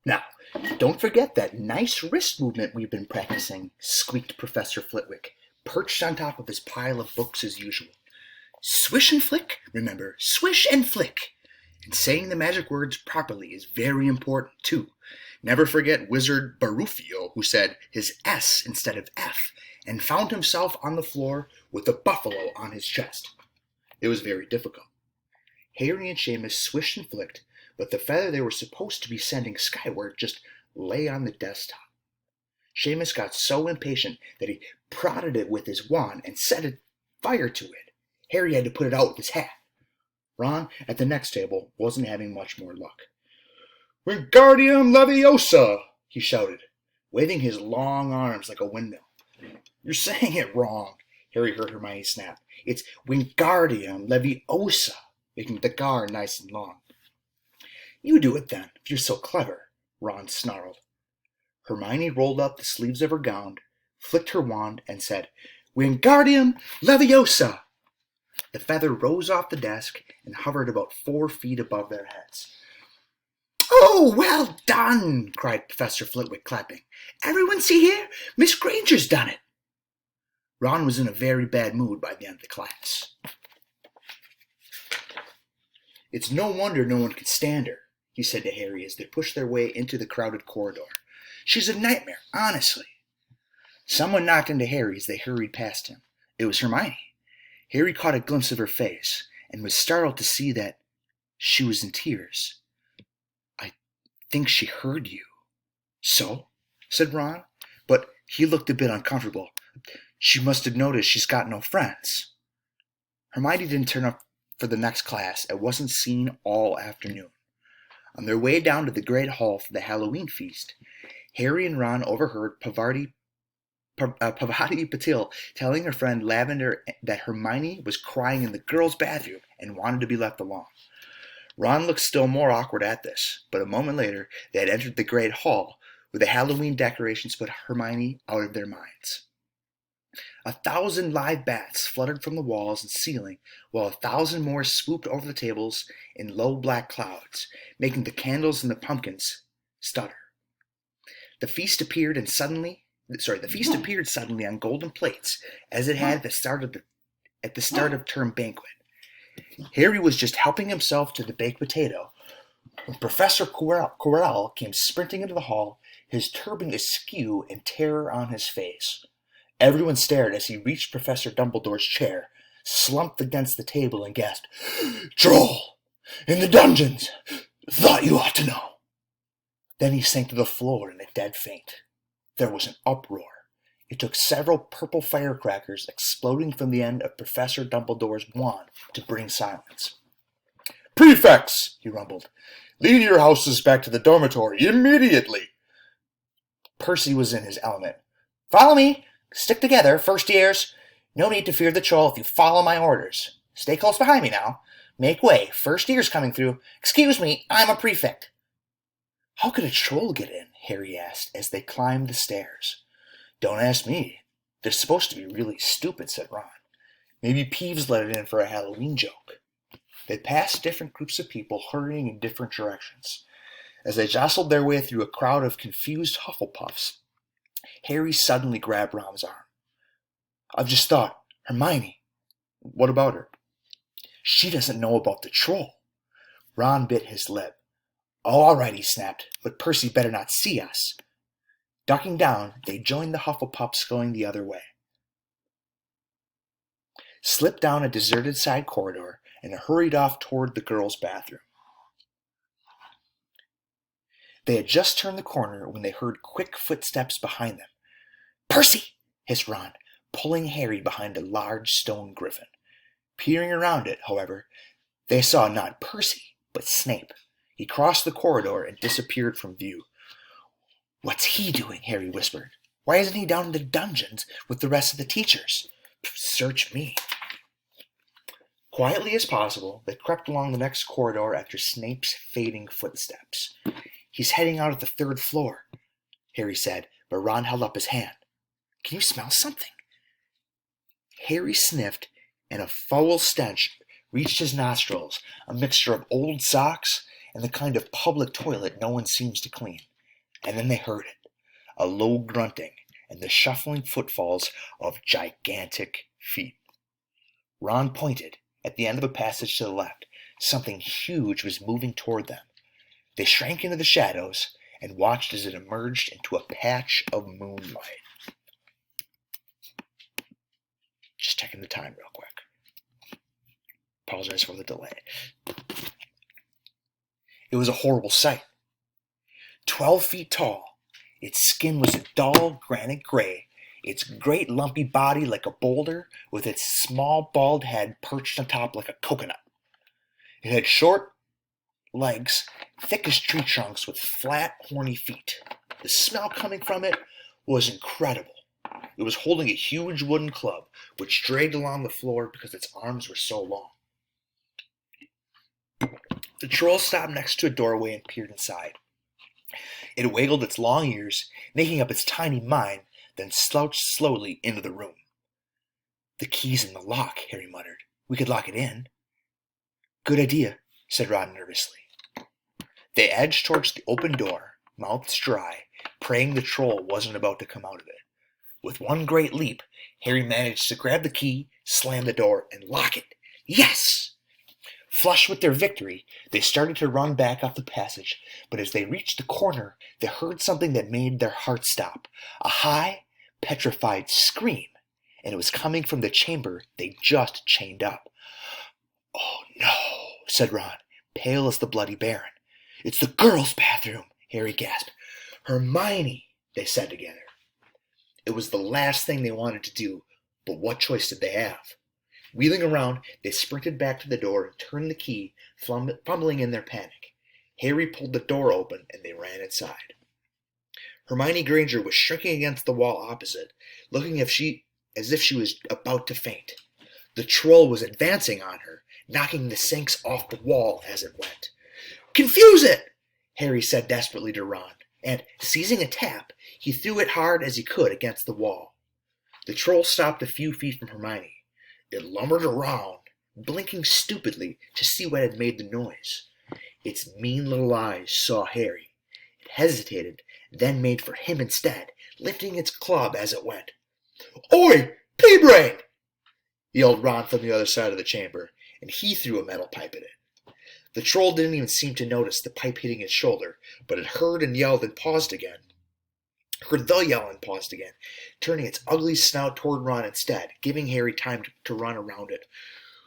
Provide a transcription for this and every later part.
Now, don't forget that nice wrist movement we've been practicing, squeaked Professor Flitwick, perched on top of his pile of books as usual. Swish and flick, remember, swish and flick. And saying the magic words properly is very important, too. Never forget Wizard Barufio, who said his S instead of F, and found himself on the floor with a buffalo on his chest. It was very difficult. Harry and Seamus swished and flicked, but the feather they were supposed to be sending skyward just lay on the desktop. Seamus got so impatient that he prodded it with his wand and set fire to it. Harry had to put it out with his hat. Ron, at the next table, wasn't having much more luck. "Wingardium Leviosa!" he shouted, waving his long arms like a windmill. "You're saying it wrong," Harry heard Hermione snap. "It's Wingardium Leviosa," making the gar nice and long. "You do it then, if you're so clever," Ron snarled. Hermione rolled up the sleeves of her gown, flicked her wand, and said, "Wingardium Leviosa!" The feather rose off the desk and hovered about 4 feet above their heads. "Oh, well done!" cried Professor Flitwick, clapping. "Everyone see here? Miss Granger's done it!" Ron was in a very bad mood by the end of the class. "It's no wonder no one could stand her," he said to Harry as they pushed their way into the crowded corridor. "She's a nightmare, honestly." Someone knocked into Harry as they hurried past him. It was Hermione. Harry caught a glimpse of her face and was startled to see that she was in tears. "I think she heard you." "So?" said Ron, but he looked a bit uncomfortable. "She must have noticed she's got no friends." Hermione didn't turn up for the next class and wasn't seen all afternoon. On their way down to the Great Hall for the Halloween feast, Harry and Ron overheard Pavati Patil telling her friend Lavender that Hermione was crying in the girls' bathroom and wanted to be left alone. Ron looked still more awkward at this, but a moment later they had entered the Great Hall, where the Halloween decorations put Hermione out of their minds. 1,000 live bats fluttered from the walls and ceiling, while 1,000 more swooped over the tables in low black clouds, making the candles and the pumpkins stutter. The feast appeared suddenly on golden plates, as it had at the start of term banquet. Harry was just helping himself to the baked potato when Professor Quirrell came sprinting into the hall, his turban askew and terror on his face. Everyone stared as he reached Professor Dumbledore's chair, slumped against the table, and gasped, "Troll! In the dungeons! Thought you ought to know!" Then he sank to the floor in a dead faint. There was an uproar. It took several purple firecrackers exploding from the end of Professor Dumbledore's wand to bring silence. "Prefects!" he rumbled. "Lead your houses back to the dormitory immediately!" Percy was in his element. "Follow me! Stick together, first years! No need to fear the troll if you follow my orders. Stay close behind me now. Make way, first years coming through. Excuse me, I'm a prefect." "How could a troll get in?" Harry asked as they climbed the stairs. "Don't ask me. They're supposed to be really stupid," said Ron. "Maybe Peeves let it in for a Halloween joke." They passed different groups of people hurrying in different directions. As they jostled their way through a crowd of confused Hufflepuffs, Harry suddenly grabbed Ron's arm. "I've just thought, Hermione." "What about her?" "She doesn't know about the troll." Ron bit his lip. "Oh, all right," he snapped, "but Percy better not see us." Ducking down, they joined the Hufflepuffs going the other way, slipped down a deserted side corridor, and hurried off toward the girls' bathroom. They had just turned the corner when they heard quick footsteps behind them. "Percy!" hissed Ron, pulling Harry behind a large stone griffin. Peering around it, however, they saw not Percy, but Snape. He crossed the corridor and disappeared from view. "What's he doing?" Harry whispered. "Why isn't he down in the dungeons with the rest of the teachers? Search me." Quietly as possible, they crept along the next corridor after Snape's fading footsteps. "He's heading out of the 3rd floor," Harry said, but Ron held up his hand. "Can you smell something?" Harry sniffed, and a foul stench reached his nostrils, a mixture of old socks and the kind of public toilet no one seems to clean. And then they heard it, a low grunting and the shuffling footfalls of gigantic feet. Ron pointed. At the end of a passage to the left, something huge was moving toward them. They shrank into the shadows and watched as it emerged into a patch of moonlight. Just checking the time real quick. Apologize for the delay. It was a horrible sight. 12 feet tall, its skin was a dull granite gray, its great lumpy body like a boulder, with its small bald head perched on top like a coconut. It had short legs, thick as tree trunks, with flat, horny feet. The smell coming from it was incredible. It was holding a huge wooden club, which dragged along the floor because its arms were so long. The troll stopped next to a doorway and peered inside. It wiggled its long ears, making up its tiny mind, then slouched slowly into the room. "The key's in the lock," Harry muttered. "We could lock it in." "Good idea," said Ron nervously. They edged towards the open door, mouths dry, praying the troll wasn't about to come out of it. With one great leap, Harry managed to grab the key, slam the door, and lock it. Yes! Flushed with their victory, they started to run back up the passage, but as they reached the corner, they heard something that made their hearts stop. A high, petrified scream, and it was coming from the chamber they just chained up. "Oh no," said Ron, pale as the Bloody Baron. "It's the girls' bathroom," Harry gasped. "Hermione," they said together. It was the last thing they wanted to do, but what choice did they have? Wheeling around, they sprinted back to the door and turned the key, fumbling in their panic. Harry pulled the door open and they ran inside. Hermione Granger was shrinking against the wall opposite, looking as if she was about to faint. The troll was advancing on her, knocking the sinks off the wall as it went. "Confuse it!" Harry said desperately to Ron, and, seizing a tap, he threw it hard as he could against the wall. The troll stopped a few feet from Hermione. It lumbered around, blinking stupidly to see what had made the noise. Its mean little eyes saw Harry. It hesitated, then made for him instead, lifting its club as it went. "Oi, pea-brain!" yelled Ron from the other side of the chamber, and he threw a metal pipe at it. The troll didn't even seem to notice the pipe hitting its shoulder, but it heard the yell and paused again, turning its ugly snout toward Ron instead, giving Harry time to run around it.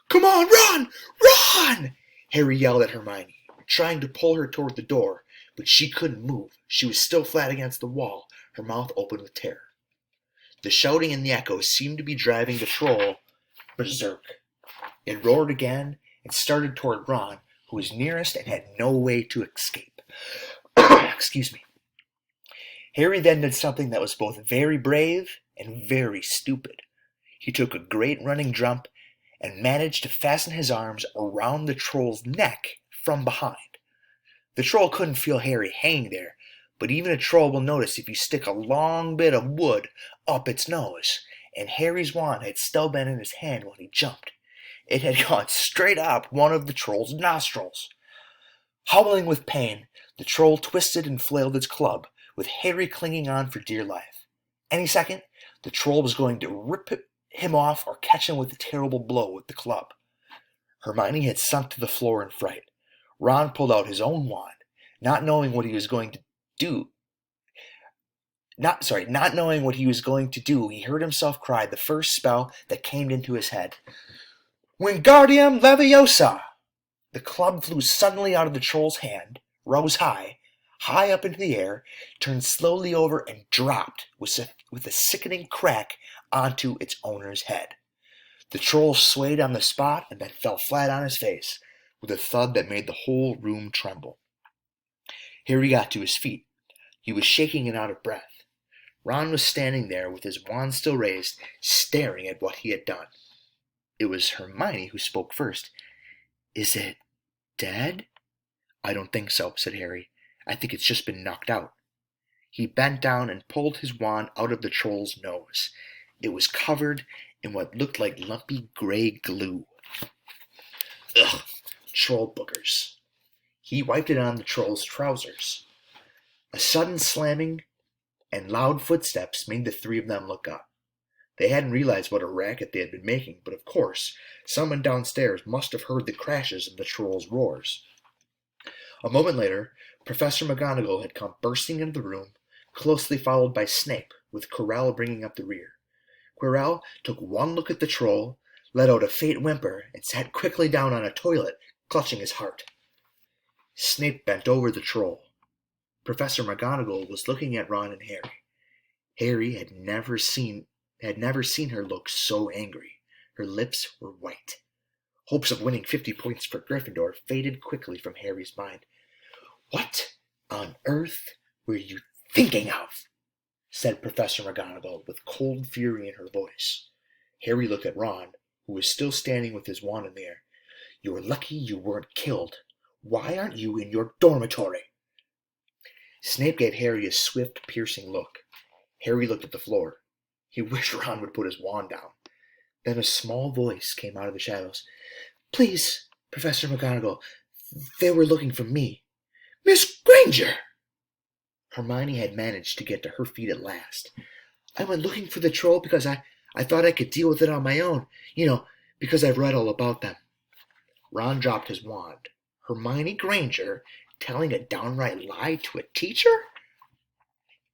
"Come on, run! Run!" Harry yelled at Hermione, trying to pull her toward the door, but she couldn't move. She was still flat against the wall, her mouth open with terror. The shouting and the echoes seemed to be driving the troll berserk. It roared again and started toward Ron, who was nearest and had no way to escape. Excuse me. Harry then did something that was both very brave and very stupid. He took a great running jump and managed to fasten his arms around the troll's neck from behind. The troll couldn't feel Harry hanging there, but even a troll will notice if you stick a long bit of wood up its nose, and Harry's wand had still been in his hand when he jumped. It had gone straight up one of the troll's nostrils. Howling with pain, the troll twisted and flailed its club, with Harry clinging on for dear life. Any second, the troll was going to rip him off or catch him with a terrible blow with the club. Hermione had sunk to the floor in fright. Ron pulled out his own wand, not knowing what he was going to do. Not knowing what he was going to do, he heard himself cry the first spell that came into his head. "Wingardium Leviosa!" The club flew suddenly out of the troll's hand, rose high up into the air, turned slowly over and dropped with a sickening crack onto its owner's head. The troll swayed on the spot and then fell flat on his face, with a thud that made the whole room tremble. Harry got to his feet. He was shaking and out of breath. Ron was standing there with his wand still raised, staring at what he had done. It was Hermione who spoke first. "Is it dead?" "I don't think so," said Harry. "I think it's just been knocked out." He bent down and pulled his wand out of the troll's nose. It was covered in what looked like lumpy gray glue. Ugh, troll boogers. He wiped it on the troll's trousers. A sudden slamming and loud footsteps made the three of them look up. They hadn't realized what a racket they had been making, but of course, someone downstairs must have heard the crashes of the troll's roars. A moment later, Professor McGonagall had come bursting into the room, closely followed by Snape, with Quirrell bringing up the rear. Quirrell took one look at the troll, let out a faint whimper, and sat quickly down on a toilet, clutching his heart. Snape bent over the troll. Professor McGonagall was looking at Ron and Harry. Harry had never seen her look so angry. Her lips were white. Hopes of winning 50 points for Gryffindor faded quickly from Harry's mind. "What on earth were you thinking of?" said Professor McGonagall with cold fury in her voice. Harry looked at Ron, who was still standing with his wand in the air. "You're lucky you weren't killed. Why aren't you in your dormitory?" Snape gave Harry a swift, piercing look. Harry looked at the floor. He wished Ron would put his wand down. Then a small voice came out of the shadows. "Please, Professor McGonagall, they were looking for me." "Miss Granger!" Hermione had managed to get to her feet at last. "I went looking for the troll because I thought I could deal with it on my own. Because I've read all about them." Ron dropped his wand. Hermione Granger telling a downright lie to a teacher?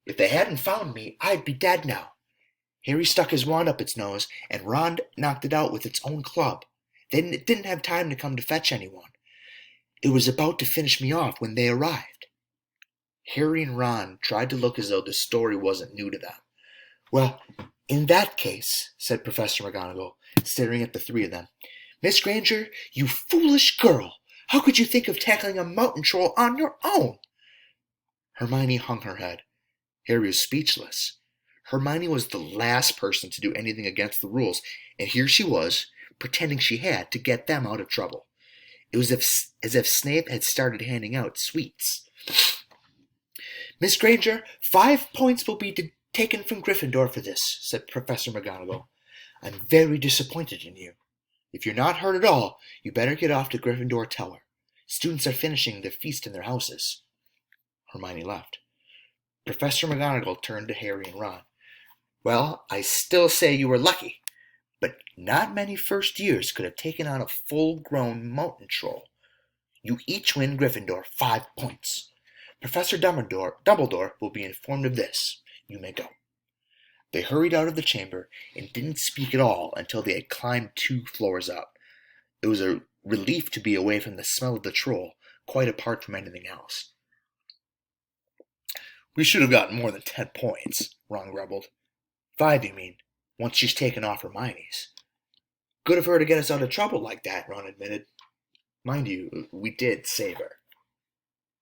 "If they hadn't found me, I'd be dead now." Harry stuck his wand up its nose, and Ron knocked it out with its own club. Then it didn't have time to come to fetch anyone. It was about to finish me off when they arrived. Harry and Ron tried to look as though the story wasn't new to them. "Well, in that case," said Professor McGonagall, staring at the three of them, "Miss Granger, you foolish girl! How could you think of tackling a mountain troll on your own?" Hermione hung her head. Harry was speechless. Hermione was the last person to do anything against the rules, and here she was, pretending she had to get them out of trouble. It was as if Snape had started handing out sweets. "Miss Granger, 5 points will be taken from Gryffindor for this," said Professor McGonagall. "I'm very disappointed in you. If you're not hurt at all, you better get off to Gryffindor Tower. Students are finishing their feast in their houses." Hermione left. Professor McGonagall turned to Harry and Ron. "Well, I still say you were lucky, but not many first years could have taken on a full-grown mountain troll. You each win Gryffindor 5 points. Professor Dumbledore will be informed of this. You may go." They hurried out of the chamber and didn't speak at all until they had climbed 2 floors up. It was a relief to be away from the smell of the troll, quite apart from anything else. "We should have gotten more than 10 points, Ron grumbled. 5, you mean, once she's taken off Hermione's." "Good of her to get us out of trouble like that," Ron admitted. "Mind you, we did save her."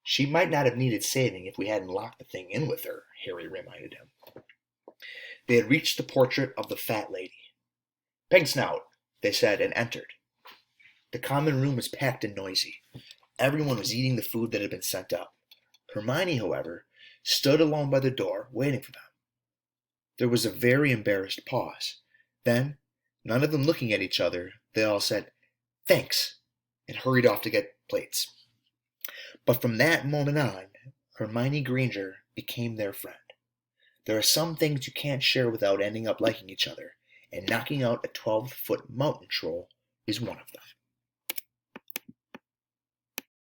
"She might not have needed saving if we hadn't locked the thing in with her," Harry reminded him. They had reached the portrait of the fat lady. "Peg Snout," they said, and entered. The common room was packed and noisy. Everyone was eating the food that had been sent up. Hermione, however, stood alone by the door, waiting for them. There was a very embarrassed pause. Then, none of them looking at each other, they all said, "Thanks," and hurried off to get plates. But from that moment on, Hermione Granger became their friend. There are some things you can't share without ending up liking each other, and knocking out a 12-foot mountain troll is one of them.